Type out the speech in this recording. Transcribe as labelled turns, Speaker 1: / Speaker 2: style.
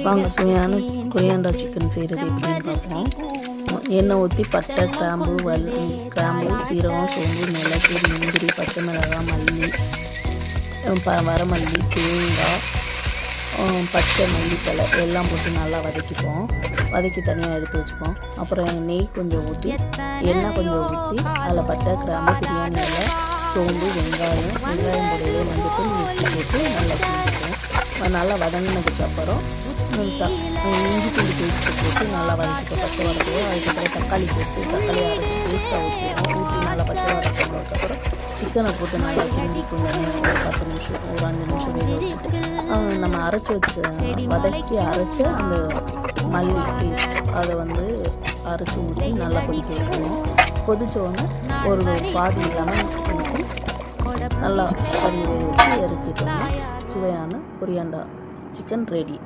Speaker 1: வாங்க சுவையான coriander chicken செய்கிறது எப்படின்னு பார்ப்போம். எண்ணெய் ஊற்றி பட்டை, கிராம்பு, சீரகம், சோம்பு, மிளகு, முந்திரி, பச்சை மிளகாய், மல்லி, வரமல்லி, தேங்காய், பச்சை மல்லித்தலை எல்லாம் போட்டு நல்லா வதக்கி தனியாக எடுத்து வச்சுப்போம். அப்புறம் நெய் கொஞ்சம் ஊற்றி, எண்ணெய் கொஞ்சம் ஊற்றி அதில் பட்டை, கிராம்பு, பிரியாணி இலை, சோம்பு, வெங்காயம் போடையிலே வந்துட்டு மிக்ஸி போட்டு நல்லா செஞ்சுப்போம். நல்லா வதங்கினதுக்கப்புறம் இஞ்சி பூண்டு பேஸ்ட்டு போட்டு நல்லா வதக்கிட்டு பச்சை வதக்குவோம். அதுக்கப்புறம் தக்காளி அரைச்சி பேஸ்ட்டாக ஊற்றி நல்லா பச்சை வதக்கினதுக்கப்புறம் சிக்கனை போட்டு நல்லா கிண்டி கொஞ்சம் ஒரு 10 நிமிஷம் ஒரு 5 நிமிஷம் வேக வச்சுட்டு நம்ம வதக்கி அரைச்ச அந்த மல்லி பேஸ்ட் அதை அரைச்சி ஊற்றி நல்லா கொதிக்க வைக்கணும். கொதித்தோடனே ஒரு பாதி லெமன் ஊற்றி நல்லா கறி வேக வச்சு இறக்கிட்டோம்னா சுவையான கொரியாண்டா சிக்கன் ரெடி.